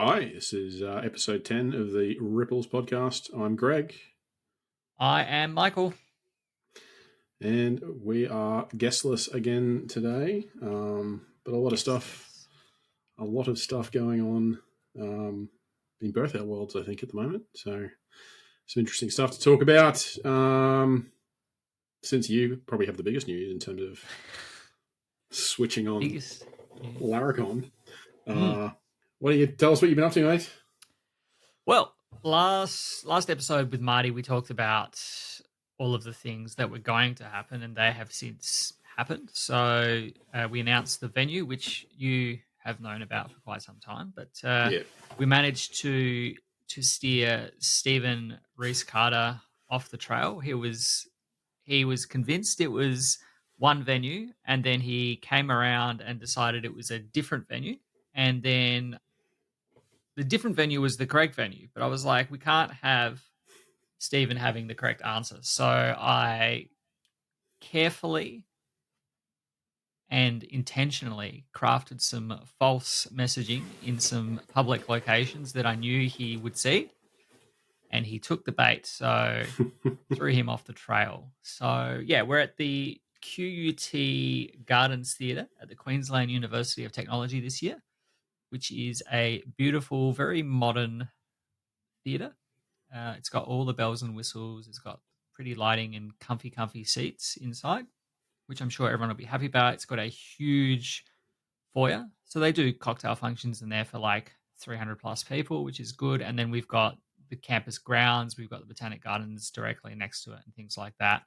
Hi, this is episode 10 of the Ripples podcast. I'm Greg, I am Michael. and we are guestless again today. But Guestless. a lot of stuff going on in both our worlds, I think, at the moment. So, some interesting stuff to talk about. Since you probably have the biggest news in terms of switching on Biggest news. Laracon, Mm. what do you tell us what you've been up to, mate? Well, last episode with Marty, we talked about all of the things that were going to happen, and they have since happened. So we announced the venue, which you have known about for quite some time, but Yeah, we managed to steer Stephen Reese Carter off the trail. He was convinced it was one venue, and then he came around and decided it was a different venue, and then the different venue was the correct venue. But I was like, we can't have Stephen having the correct answer. So I carefully and intentionally crafted some false messaging in some public locations that I knew he would see, and he took the bait. So threw him off the trail. So yeah, we're at the QUT Gardens Theatre at the Queensland University of Technology this year, which is a beautiful, very modern theatre. It's got all the bells and whistles. It's got pretty lighting and comfy seats inside, which I'm sure everyone will be happy about. It's got a huge foyer. So they do cocktail functions in there for like 300 plus people, which is good. And then we've got the campus grounds. We've got the Botanic Gardens directly next to it and things like that.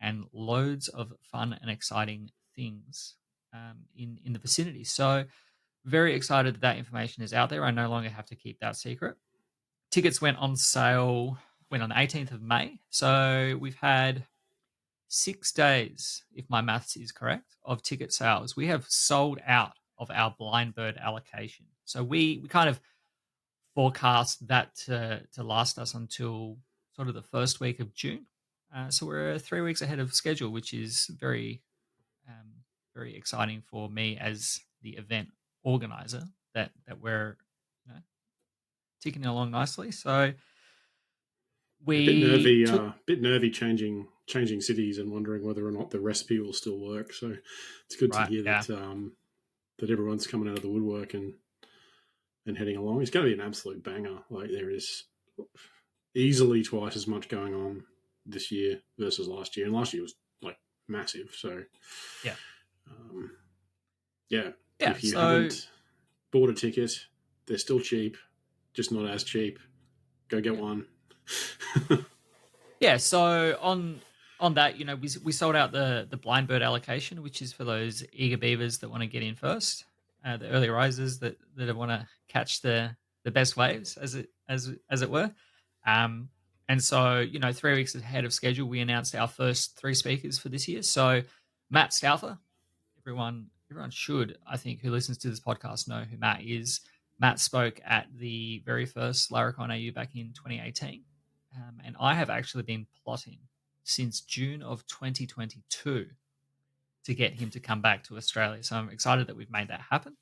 And loads of fun and exciting things in the vicinity. So very excited that that information is out there. I no longer have to keep that secret. Tickets went on sale went on the 18th of May. So we've had 6 days, if my maths is correct, of ticket sales. We have sold out of our blind bird allocation. So we kind of forecast that to last us until sort of the first week of June. So we're 3 weeks ahead of schedule, which is um, very exciting for me as the event organizer. That we're ticking along nicely. So we took bit nervy changing cities and wondering whether or not the recipe will still work. So it's good to right, hear yeah, that everyone's coming out of the woodwork and heading along. It's going to be an absolute banger. Like there is easily twice as much going on this year versus last year, and last year was like massive. So yeah, um, yeah, yeah. if you So haven't bought a ticket, they're still cheap, just not as cheap. Go get yeah, one. yeah. So on that, we sold out the blind bird allocation, which is for those eager beavers that want to get in first, the early risers that want to catch the best waves, as it were. Um, and so 3 weeks ahead of schedule, we announced our first three speakers for this year. So Matt Stouffer, everyone should, I think, who listens to this podcast know who Matt is. Matt spoke at the very first Laracon AU back in 2018. And I have actually been plotting since June of 2022 to get him to come back to Australia. So I'm excited that we've made that happen.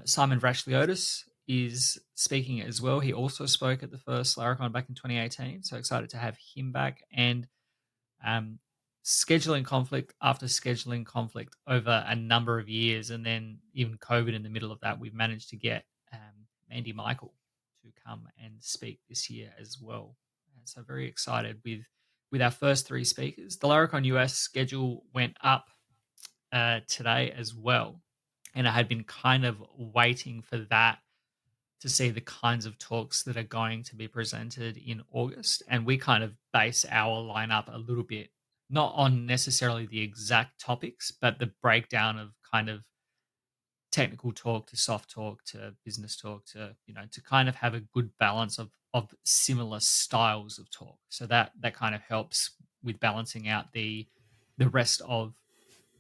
Simon Vrashliotis is speaking as well. He also spoke at the first Laracon back in 2018. So excited to have him back. And um, scheduling conflict after scheduling conflict over a number of years, and then even COVID in the middle of that, we've managed to get Mandy Michael to come and speak this year as well. And so very excited with our first three speakers. The Laracon US schedule went up today as well, and I had been kind of waiting for that to see the kinds of talks that are going to be presented in August. And we kind of base our lineup a little bit, not on necessarily the exact topics, but the breakdown of kind of technical talk to soft talk to business talk to, to kind of have a good balance of similar styles of talk. So that kind of helps with balancing out the rest of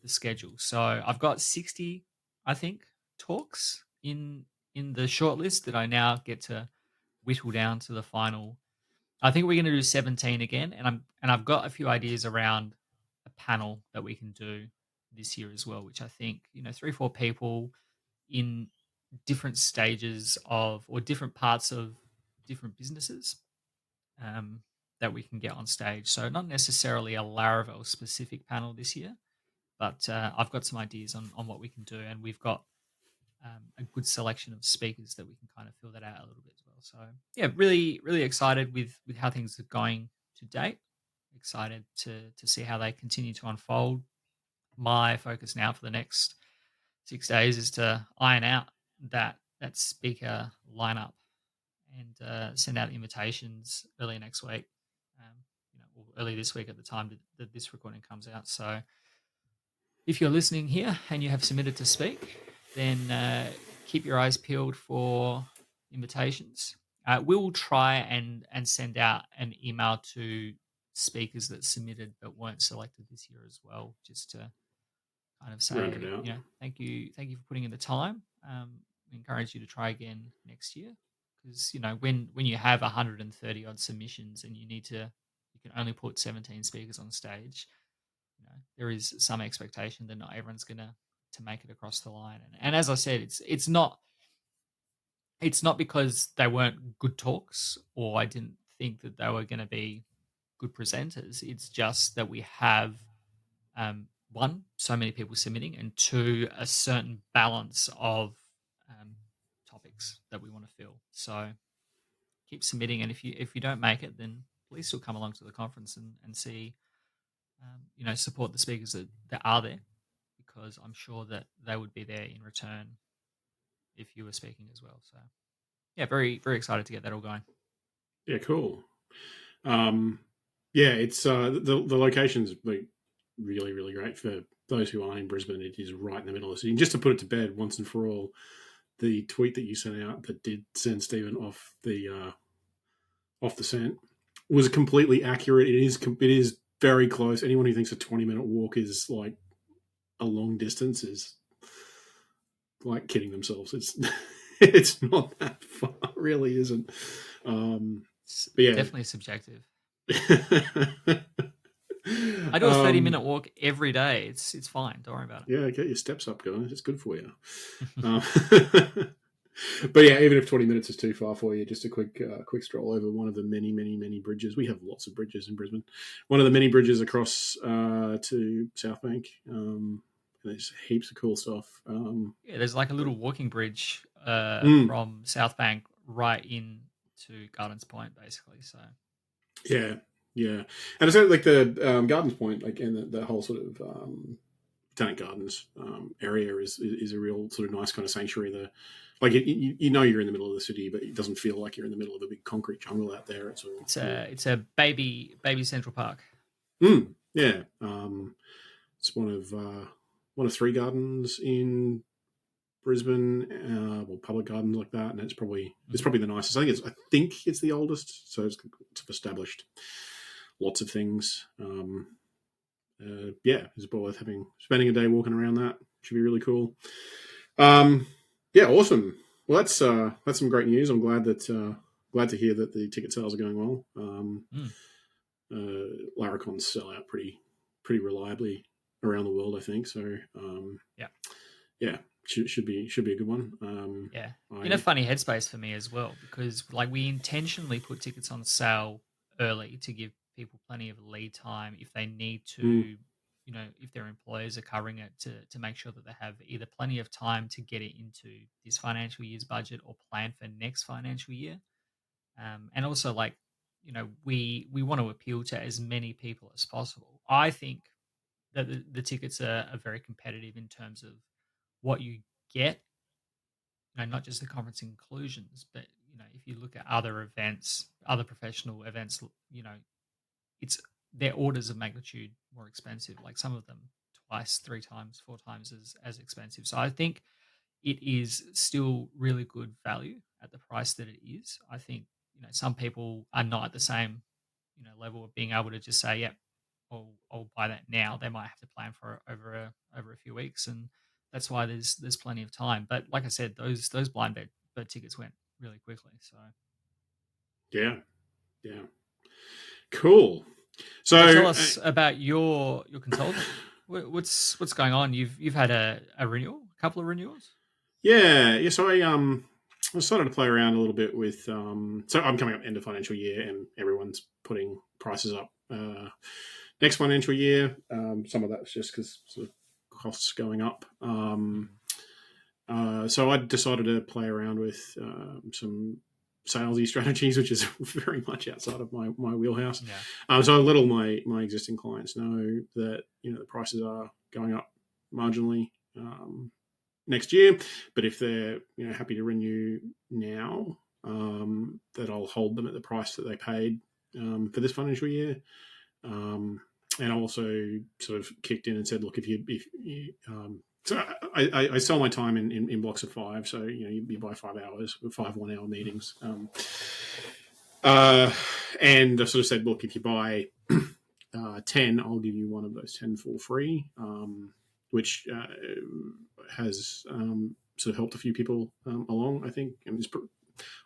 the schedule. So I've got 60, I think, talks in the shortlist that I now get to whittle down to the final. I think we're going to do 17 again, and I've got a few ideas around a panel that we can do this year as well, which I think 3 4 people in different stages of or different parts of different businesses um, that we can get on stage. So not necessarily a Laravel specific panel this year, but I've got some ideas on what we can do, and we've got a good selection of speakers that we can kind of fill that out a little bit as well. So yeah, really excited with how things are going to date. Excited to see how they continue to unfold. My focus now for the next 6 days is to iron out that speaker lineup and send out invitations early next week. Or early this week at the time that this recording comes out. So if you're listening here and you have submitted to speak, then keep your eyes peeled for invitations. We'll try and send out an email to speakers that submitted but weren't selected this year as well, just to kind of Round it say, out. thank you for putting in the time. We encourage you to try again next year because when you have 130 odd submissions and you can only put 17 speakers on stage, there is some expectation that not everyone's gonna to make it across the line. And as I said, it's not because they weren't good talks or I didn't think that they were going to be good presenters. It's just that we have one, so many people submitting, and two, a certain balance of um, topics that we want to fill. So keep submitting, and if you don't make it, then please still come along to the conference and see, support the speakers that are there, because I'm sure that they would be there in return if you were speaking as well. So yeah, very very excited to get that all going. Yeah, cool. Um, yeah, it's the location's like really great for those who aren't in Brisbane. It is right in the middle of the city. And just to put it to bed once and for all, the tweet that you sent out that did send Stephen off the scent was completely accurate. It is very close. Anyone who thinks a 20-minute walk is like a long distance is like kidding themselves. It's it's not that far, it really isn't. It's But yeah. definitely subjective. I do a 30-minute walk every day. It's fine. Don't worry about yeah, get your steps up, guys. It's good for you. it. But yeah, even if 20 minutes is too far for you, just a quick stroll over one of the many bridges. We have lots of bridges in Brisbane. One of the many bridges across to South Bank. There's heaps of cool stuff. Yeah, there's like a little walking bridge Mm, from South Bank right in to Gardens Point, basically. So yeah, yeah. And it's like the Gardens Point, like, and the whole sort of Botanic Gardens area is a real sort of nice kind of sanctuary. Like you're in the middle of the city, but it doesn't feel like you're in the middle of a big concrete jungle out there. It's all it's a baby Central Park. yeah. It's one of three gardens in Brisbane, public gardens like that, and it's probably the nicest. I think it's the oldest, so it's established lots of things. Yeah, it's worth spending a day walking around that. Should be really cool. Yeah, awesome. Well, that's some great news. I'm glad to hear that the ticket sales are going well. Laracons sell out pretty reliably around the world, I think. So yeah, should be a good one. Yeah, in a funny headspace for me as well, because like we intentionally put tickets on sale early to give people plenty of lead time if they need to, if their employers are covering it, to make sure that they have either plenty of time to get it into this financial year's budget or plan for next financial year. And also, like, we want to appeal to as many people as possible. I think that the tickets are very competitive in terms of what you get, not just the conference inclusions, but if you look at other events, other professional events, it's their orders of magnitude more expensive. Like some of them twice, three times, four times as expensive. So I think it is still really good value at the price that it is. I think some people are not at the same level of being able to just say, "Yep, I'll buy that now." They might have to plan for it over a few weeks, and that's why there's plenty of time. But like I said, those blind bet tickets went really quickly. So yeah, yeah, cool. so tell So us about your consultant. What's going on? You've had a renewal, a couple of renewals. Yeah. So I started to play around a little bit with. So I'm coming up end of financial year, and everyone's putting prices up next financial year. Some of that's just because sort of costs going up. So I decided to play around with some salesy strategies, which is very much outside of my wheelhouse. Yeah. So little my existing clients know that the prices are going up marginally next year, but if they're happy to renew now, that I'll hold them at the price that they paid for this financial year. And I also sort of kicked in and said, look, if you so I sell my time in blocks of 5. So you buy 5 hours, 5 1-hour meetings, and I sort of said, look, if you buy 10, I'll give you one of those 10 for free, which has sort of helped a few people along. I think, and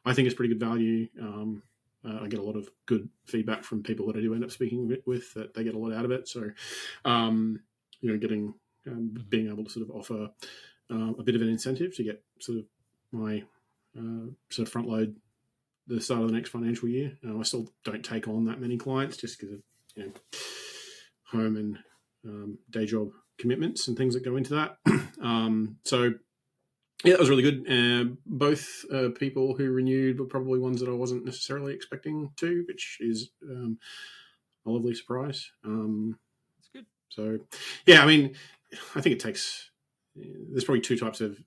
I think it's pretty good value. I get a lot of good feedback from people that I do end up speaking with that they get a lot out of it. So, getting being able to sort of offer a bit of an incentive to get sort of my sort of front load the start of the next financial year. I still don't take on that many clients just because of home and day job commitments and things that go into that. So yeah, that was really good. Both people who renewed were probably ones that I wasn't necessarily expecting to, which is a lovely surprise. That's good. So yeah, I mean, I think it takes. There's probably two types of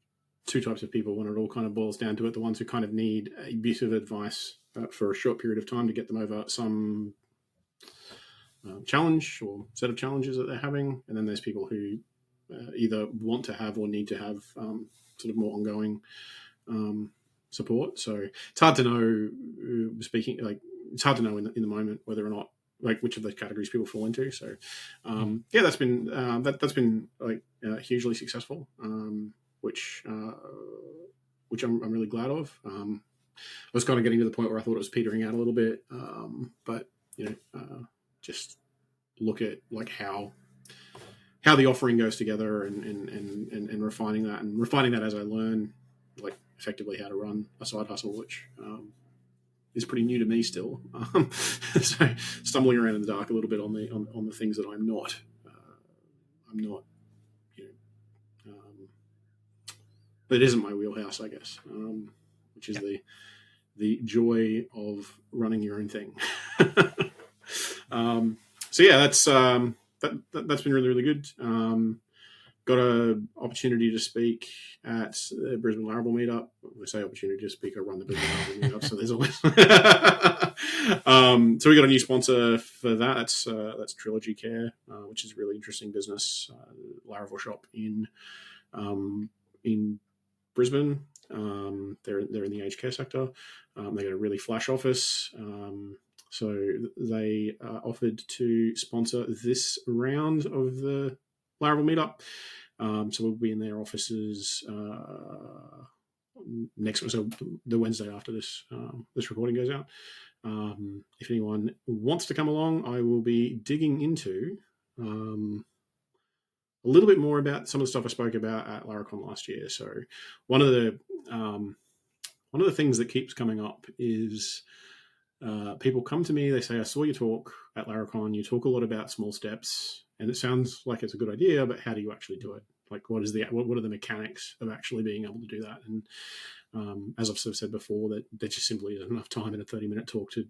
people when it all kind of boils down to it. The ones who kind of need a bit of advice for a short period of time to get them over some challenge or set of challenges that they're having, and then there's people who either want to have or need to have sort of more ongoing support. So it's hard to know. It's hard to know in the moment whether or not which of those categories people fall into. So yeah, that's been that's been hugely successful, which I'm really glad of. I was kind of getting to the point where I thought it was petering out a little bit, but just look at how the offering goes together and refining that as I learn effectively how to run a side hustle, which is pretty new to me still. So stumbling around in the dark a little bit on the things that I'm not that isn't my wheelhouse, I guess, which is the joy of running your own thing. So yeah, that's been really, really good. Got an opportunity to speak at the Brisbane Laravel meetup. I say opportunity to speak, I run the Brisbane Laravel meetup, so there's always. So we got a new sponsor for that. That's Trilogy Care, which is a really interesting business, Laravel shop in Brisbane. They're in the aged care sector. They got a really flash office. So they offered to sponsor this round of the Laravel meetup. So we'll be in their offices so the Wednesday after this recording goes out. If anyone wants to come along, I will be digging into a little bit more about some of the stuff I spoke about at Laracon last year. So one of the things that keeps coming up is people come to me, they say, I saw you talk at Laracon, you talk a lot about small steps, and it sounds like it's a good idea, but how do you actually do it? What are the mechanics of actually being able to do that? And as I've sort of said before, that there just simply isn't enough time in a 30-minute talk to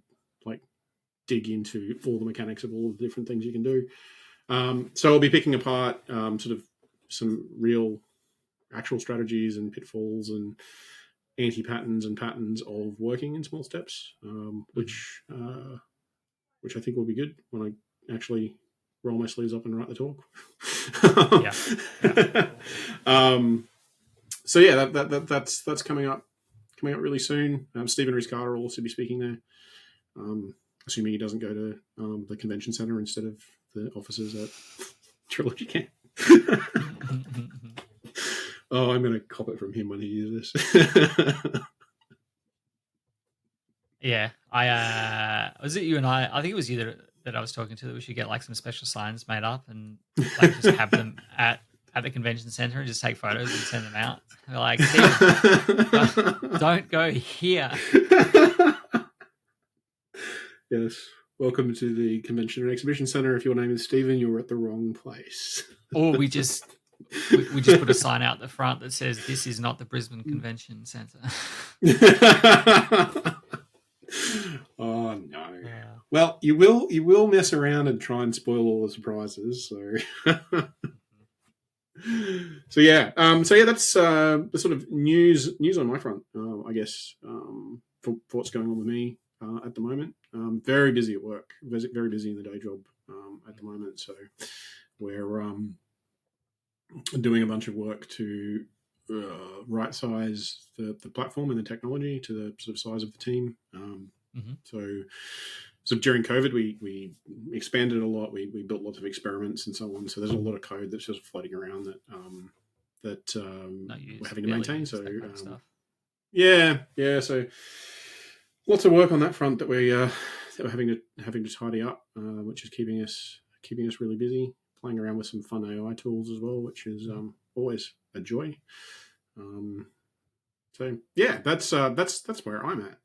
dig into all the mechanics of all the different things you can do. So I'll be picking apart sort of some real actual strategies and pitfalls and anti-patterns and patterns of working in small steps, which I think will be good when I actually roll my sleeves up and write the talk. So yeah, that's coming up really soon. Stephen Rizcara will also be speaking there, assuming he doesn't go to the convention center instead of the offices at Trilogy Camp. Oh, I'm going to cop it from him when he hears this. Yeah, was it you and I think it was you that I was talking to, that we should get some special signs made up and just have them at at the convention center and just take photos and send them out. They're like, Steven, don't go here. Yes. Welcome to the Convention and Exhibition Centre. If your name is Stephen, you're at the wrong place. Or we just put a sign out the front that says, "This is not the Brisbane Convention Centre." Oh no. Yeah. Well, you will mess around and try and spoil all the surprises. So, so yeah, that's the sort of news on my front. I guess for what's going on with me at the moment. Very busy at work. Very busy in the day job at the moment. So we're doing a bunch of work to right size the platform and the technology to the sort of size of the team. So during COVID, we expanded a lot. We built lots of experiments and so on. So there's a lot of code that's just floating around that we're having to maintain. So kind of stuff. Yeah. So lots of work on that front that we're having to tidy up, which is keeping us really busy. Playing around with some fun AI tools as well, which is always a joy. So yeah, that's where I'm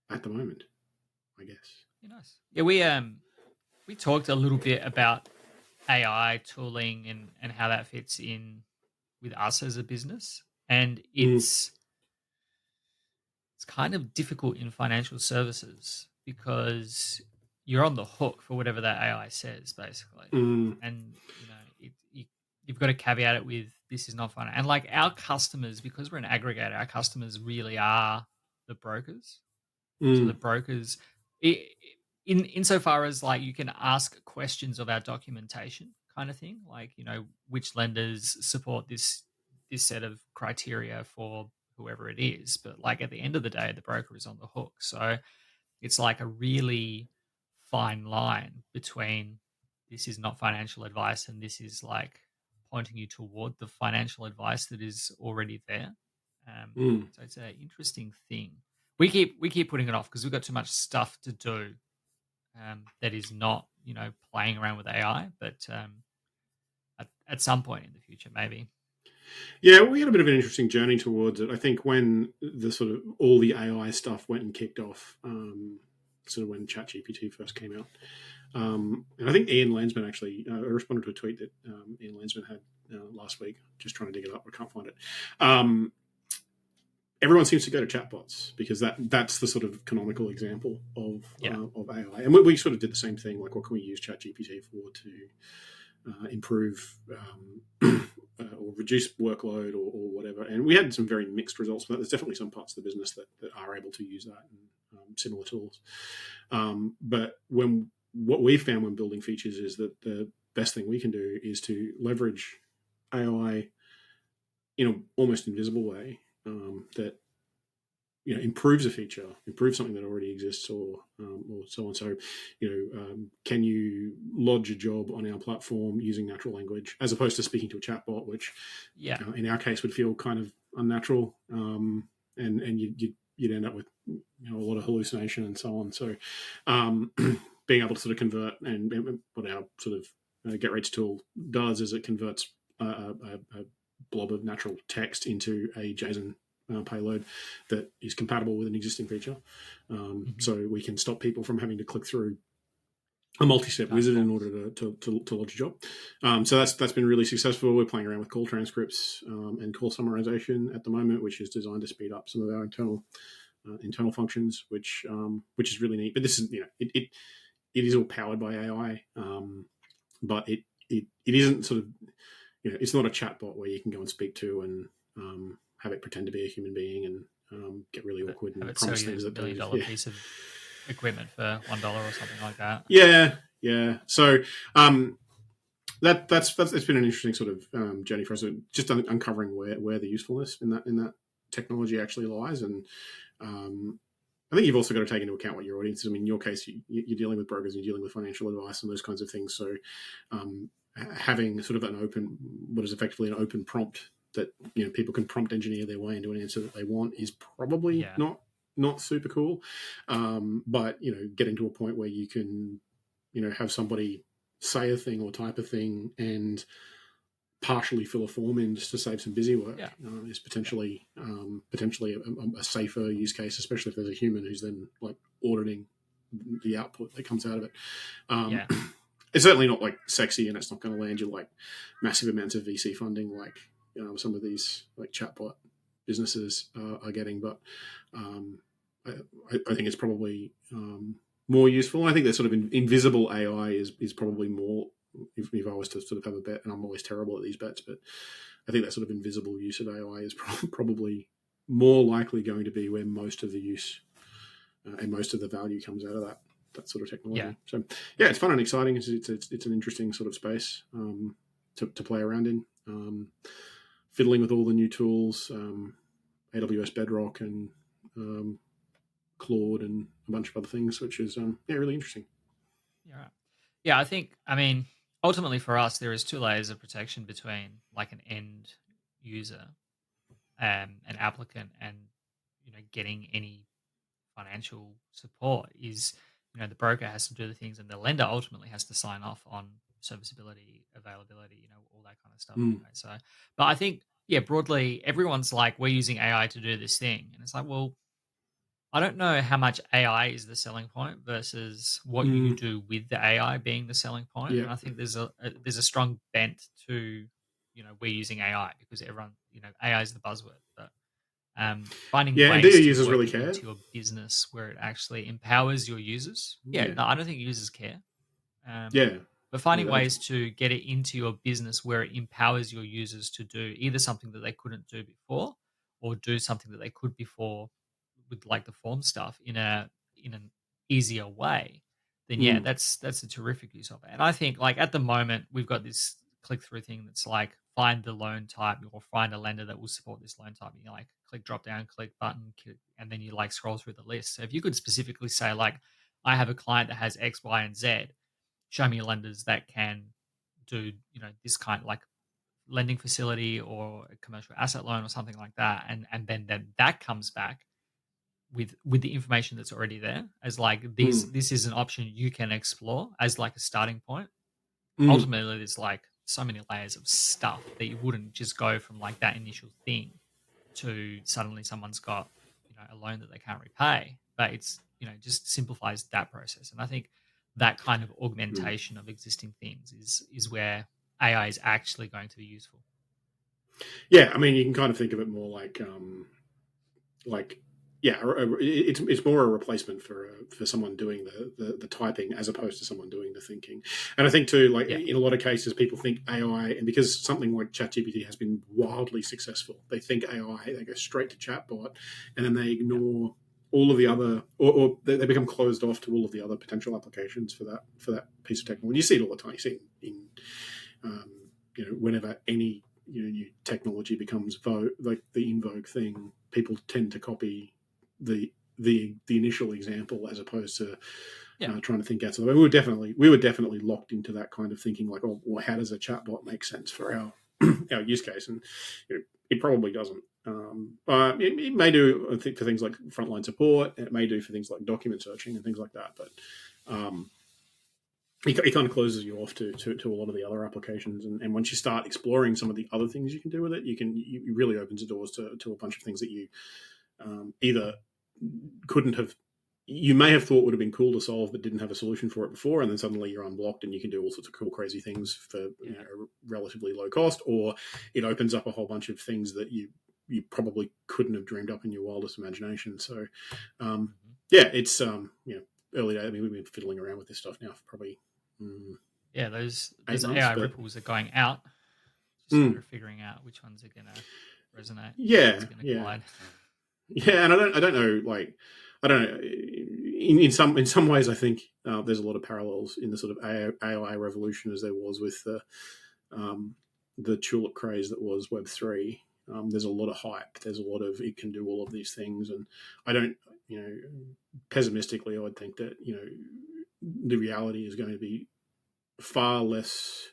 at the moment, I guess. Yeah, nice. Yeah, we talked a little bit about AI tooling and how that fits in with us as a business, and it's kind of difficult in financial services because you're on the hook for whatever that AI says, basically, and you've got to caveat it with this is not fun. And like our customers, because we're an aggregator, our customers really are the brokers. So the brokers, insofar as like you can ask questions of our documentation kind of thing, like which lenders support this set of criteria for whoever it is, but like at the end of the day, the broker is on the hook. So it's like a really fine line between this is not financial advice and this is like pointing you toward the financial advice that is already there. So it's an interesting thing. We keep putting it off because we've got too much stuff to do that is not playing around with AI, but at some point in the future, maybe. Yeah, we had a bit of an interesting journey towards it. I think when the sort of all the AI stuff went and kicked off, sort of when ChatGPT first came out, and I think Ian Landsman actually responded to a tweet that Ian Landsman had last week. Just trying to dig it up, I can't find it. Everyone seems to go to chatbots because that's the sort of canonical example of AI. And we sort of did the same thing. Like, what can we use ChatGPT for to improve or reduce workload or whatever? And we had some very mixed results. But there's definitely some parts of the business that are able to use that and similar tools. But what we found when building features is that the best thing we can do is to leverage AI in an almost invisible way. That improves a feature, improves something that already exists, or so on. So, can you lodge a job on our platform using natural language as opposed to speaking to a chatbot, which, in our case, would feel kind of unnatural, and you'd end up with a lot of hallucination and so on. So, being able to sort of convert, and what our sort of Get Rates tool does is it converts a blob of natural text into a JSON payload that is compatible with an existing feature. So we can stop people from having to click through a multi-step wizard in order to lodge a job. So that's been really successful. We're playing around with call transcripts and call summarization at the moment, which is designed to speed up some of our internal functions, which is really neat. But this is it is all powered by AI, but it isn't sort of it's not a chatbot where you can go and speak to and have it pretend to be a human being and get really awkward and promise things that $1 million piece of equipment for $1 or something like that. Yeah. So that's been an interesting sort of journey for us. So just uncovering where the usefulness in that technology actually lies, and I think you've also got to take into account what your audience is. I mean, in your case, you're dealing with brokers, and you're dealing with financial advice and those kinds of things. So having sort of what is effectively an open prompt that people can prompt engineer their way into an answer that they want is probably not super cool. But getting to a point where you can have somebody say a thing or type a thing and partially fill a form in just to save some busy work Yeah. is Yeah. potentially a safer use case, especially if there's a human who's then like auditing the output that comes out of it. Um, Yeah. it's certainly not like sexy, and it's not going to land you like massive amounts of VC funding like some of these like chatbot businesses are getting. But um, I, I think it's probably more useful. I think that sort of invisible AI is probably more. If I was to sort of have a bet, and I'm always terrible at these bets, but I think that sort of invisible use of AI is probably more likely going to be where most of the use and most of the value comes out of that sort of Yeah. technology. So yeah, Yeah. it's fun and exciting. It's an interesting sort of space to play around in. Fiddling with all the new tools, AWS Bedrock and um, Claude and a bunch of other things, which is really interesting. Yeah. Right. Yeah. I think, I mean, ultimately for us, there is two layers of protection between like an end user, an applicant, and getting any financial support. Is the broker has to do the things, and the lender ultimately has to sign off on serviceability, availability, all that kind of stuff. Mm, Anyway, so, but I think, yeah, broadly, everyone's like, we're using AI to do this thing, and it's like, well, I don't know how much AI is the selling point versus what you mm, do with the AI being the selling point. yeah, And I think there's a strong bent to we're using AI because everyone AI is the buzzword, but finding yeah. And do ways your to users work really it care? into your business where it actually empowers your users. Yeah, Yeah, no, I don't think users care. Um, yeah, but yeah. finding That's ways to get it into your business where it empowers your users to do either something that they couldn't do before or do something that they could before with like the form stuff in an easier way, then yeah, mm, that's a terrific use of it. And I think like at the moment we've got this click through thing that's like find the loan type or find a lender that will support this loan type. And you like click drop down, click button, click, and then you like scroll through the list. So if you could specifically say like, I have a client that has X, Y, and Z, show me lenders that can do this kind of like lending facility or a commercial asset loan or something like that, and then that comes back with the information that's already there as like mm, this is an option you can explore as like a starting point. mm, Ultimately there's like so many layers of stuff that you wouldn't just go from like that initial thing to suddenly someone's got a loan that they can't repay, but it's just simplifies that process. And I think that kind of mm. augmentation of existing things is where AI is actually going to be useful. Yeah, I mean, you can kind of think of it more like yeah, it's more a replacement for someone doing the typing as opposed to someone doing the thinking. And I think too, like Yeah. in a lot of cases, people think AI, and because something like ChatGPT has been wildly successful, they think AI, they go straight to chatbot, and then they Yeah. ignore all of the other, or they become closed off to all of the other potential applications for that piece of technology. You see it all the time. You see it in um, whenever any new technology becomes like the in vogue thing, people tend to copy the initial example as opposed to Yeah. trying to think outside. We were definitely locked into that kind of thinking, like, oh, well, how does a chatbot make sense for our our use case? And it probably doesn't. It may do, I think, for things like frontline support, and it may do for things like document searching and things like that. But um, it kind of closes you off to a lot of the other applications. And once you start exploring some of the other things you can do with it, it really opens the doors to a bunch of things that you either couldn't have, you may have thought would have been cool to solve but didn't have a solution for it before, and then suddenly you're unblocked and you can do all sorts of cool crazy things for Yeah. relatively low cost, or it opens up a whole bunch of things that you probably couldn't have dreamed up in your wildest imagination. So Mhm. yeah, it's early days. I mean, we've been fiddling around with this stuff now for probably Yeah, those 8 months, AI but ripples are going out. Just a matter mm, of figuring out which ones are gonna resonate, which ones yeah, are gonna yeah, collide. yeah. And I don't know, like, I don't know. In some ways, I think there's a lot of parallels in the sort of AI revolution as there was with the tulip craze that was Web3. There's a lot of hype. There's a lot of it can do all of these things, and I don't, pessimistically, I would think that the reality is going to be far less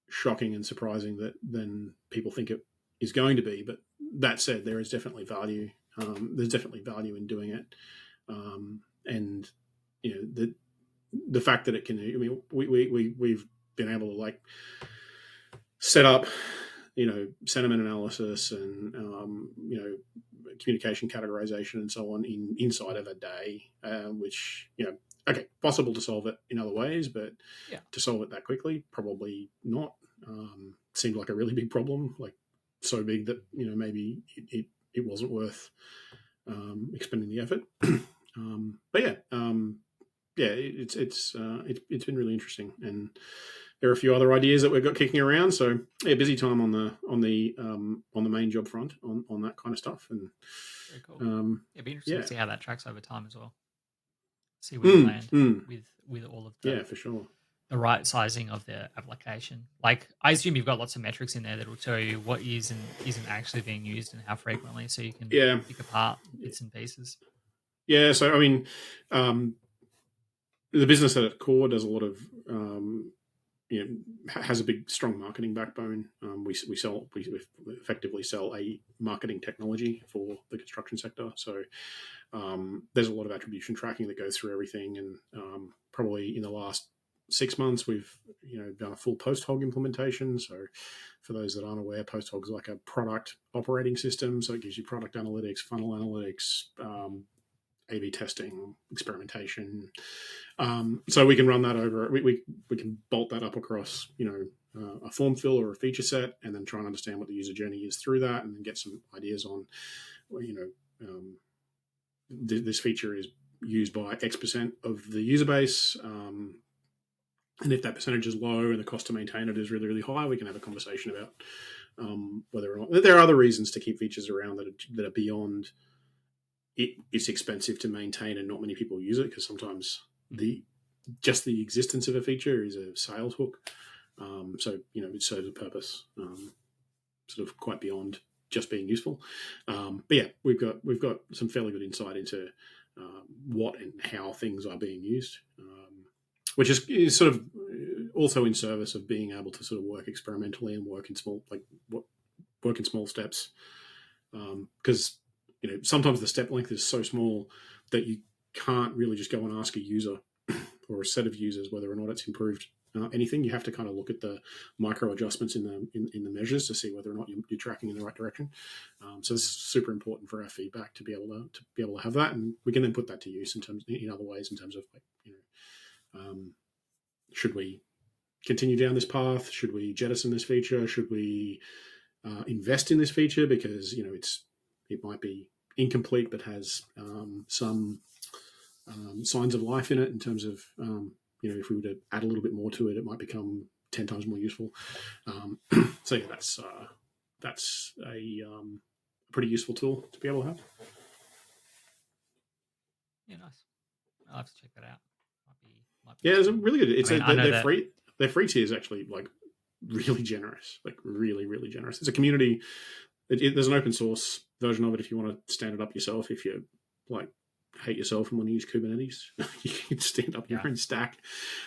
shocking and surprising than people think it is going to be. But that said, there is definitely value. There's definitely value in doing it, and the fact that it can. I mean, we've been able to like set up, sentiment analysis and communication categorization and so on inside of a day, which okay, possible to solve it in other ways, but Yeah. to solve it that quickly, probably not. Seemed like a really big problem, like so big that maybe it wasn't worth expending the effort. But yeah, it's been really interesting, and there are a few other ideas that we've got kicking around. So yeah, busy time on the main job front on that kind of stuff, and Very cool. um, It'd be interesting to yeah, see how that tracks over time as well. See where you land mm, with all of yeah, for sure. the right sizing of the application. Like, I assume you've got lots of metrics in there that will tell you what is and isn't actually being used and how frequently, so you can Yeah, pick apart bits and pieces. yeah. So I mean, the business at its core does a lot of has a big strong marketing backbone. We effectively sell a marketing technology for the construction sector. So there's a lot of attribution tracking that goes through everything, and probably in the last 6 months we've done a full post hog implementation. So for those that aren't aware, post hog is like a product operating system. So it gives you product analytics, funnel analytics, A/B testing, experimentation. So we can run that over. We can bolt that up across a form fill or a feature set, and then try and understand what the user journey is through that, and then get some ideas on this feature is used by X% of the user base. And if that percentage is low and the cost to maintain it is really, really high, we can have a conversation about whether or not there are other reasons to keep features around that are beyond it's expensive to maintain and not many people use it, because sometimes just the existence of a feature is a sales hook. So it serves a purpose, sort of quite beyond just being useful. But yeah, we've got some fairly good insight into what and how things are being used, which is sort of also in service of being able to sort of work experimentally and work in small steps, because sometimes the step length is so small that you can't really just go and ask a user or a set of users whether or not it's improved anything. You have to kind of look at the micro adjustments in the measures to see whether or not you're tracking in the right direction. So this is super important for our feedback to be able to have that, and we can then put that to use in other ways in terms of should we continue down this path? Should we jettison this feature? Should we invest in this feature because it might be incomplete but has some signs of life in it in terms of if we were to add a little bit more to it, it might become 10 times more useful. So yeah, that's a pretty useful tool to be able to have. Yeah, nice. I'll have to check that out. Might be Yeah, it's really good. It's I know they're that. free. Their free tier is actually like really generous, like really, really generous. It's a community. There's an open source version of it if you want to stand it up yourself. If you like hate yourself and want to use Kubernetes, you can stand up your own stack.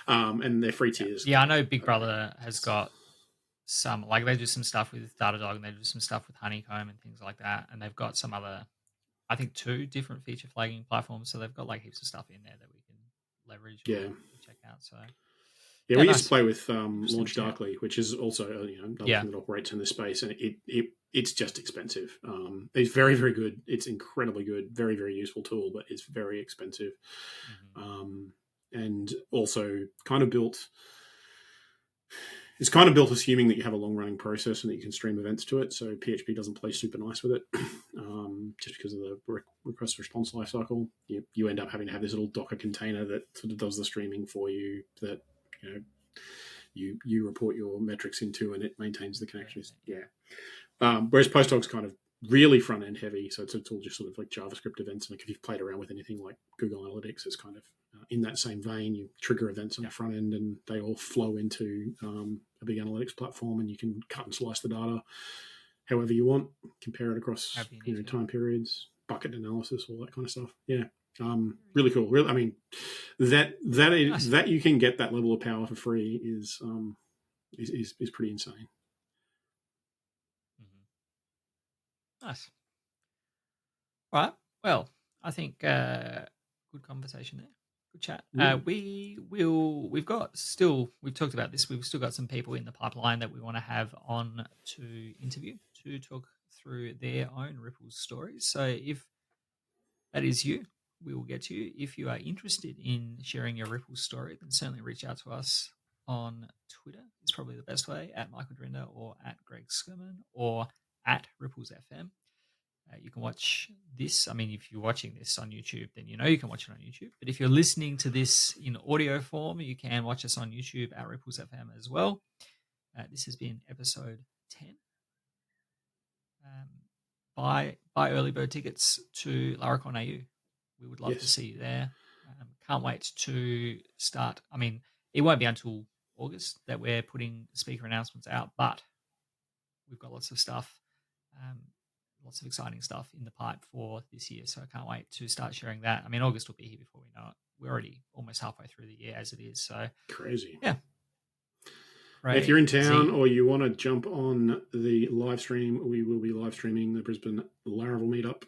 And they're free tiers. Yeah, I know Big Brother has got some, like, they do some stuff with Datadog and they do some stuff with Honeycomb and things like that. And they've got some other, I think, 2 different feature flagging platforms. So they've got like heaps of stuff in there that we can leverage or check out. So yeah, we used to play with Launch too. Darkly, which is also another thing that operates in this space, and it's just expensive. It's very, very good. It's incredibly good, very, very useful tool, but it's very expensive, and also kind of built. It's kind of built assuming that you have a long running process and that you can stream events to it. So PHP doesn't play super nice with it, just because of the request response lifecycle. You end up having to have this little Docker container that sort of does the streaming for you. That you report your metrics into, and it maintains the connections. Yeah. Whereas Posthog's kind of really front end heavy, so it's all just sort of like JavaScript events. Like if you've played around with anything like Google Analytics, it's kind of in that same vein. You trigger events on the front end, and they all flow into a big analytics platform, and you can cut and slice the data however you want, compare it across time periods, bucket analysis, all that kind of stuff. Yeah. Really cool. Really, I mean, that you can get that level of power for free is pretty insane. Nice. All right. Well, I think good conversation there. Good chat. Yeah. We've talked about this. We've still got some people in the pipeline that we want to have on to interview to talk through their own Ripples stories. So if that is you, we will get to you. If you are interested in sharing your Ripples story, then certainly reach out to us on Twitter. It's probably the best way, at Michael Drinder or at Greg Skirman or at Ripples FM. You can watch this. I mean, if you're watching this on YouTube, then you know you can watch it on YouTube. But if you're listening to this in audio form, you can watch us on YouTube at Ripples FM as well. This has been episode 10. Buy early bird tickets to Laracon AU. We would love to Yes. see you there. Can't wait to start. I mean, it won't be until August that we're putting speaker announcements out, but we've got lots of stuff, lots of exciting stuff in the pipe for this year. So I can't wait to start sharing that. I mean, August will be here before we know it. We're already almost halfway through the year as it is. So Crazy. yeah. If you're in town or you want to jump on the live stream, we will be live streaming the Brisbane Laravel meetup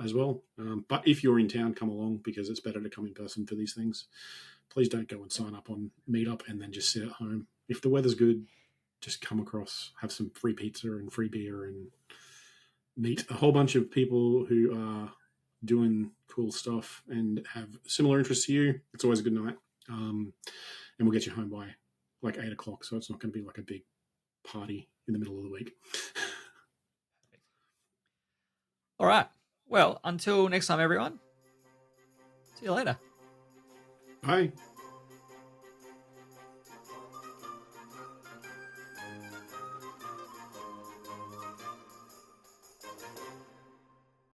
as well. But if you're in town, come along, because it's better to come in person for these things. Please don't go and sign up on meetup and then just sit at home. If the weather's good, just come across, have some free pizza and free beer, and meet a whole bunch of people who are doing cool stuff and have similar interests to you. It's always a good night. And we'll get you home by like 8 o'clock, so it's not going to be like a big party in the middle of the week. All right. Well, until next time, everyone. See you later. Bye.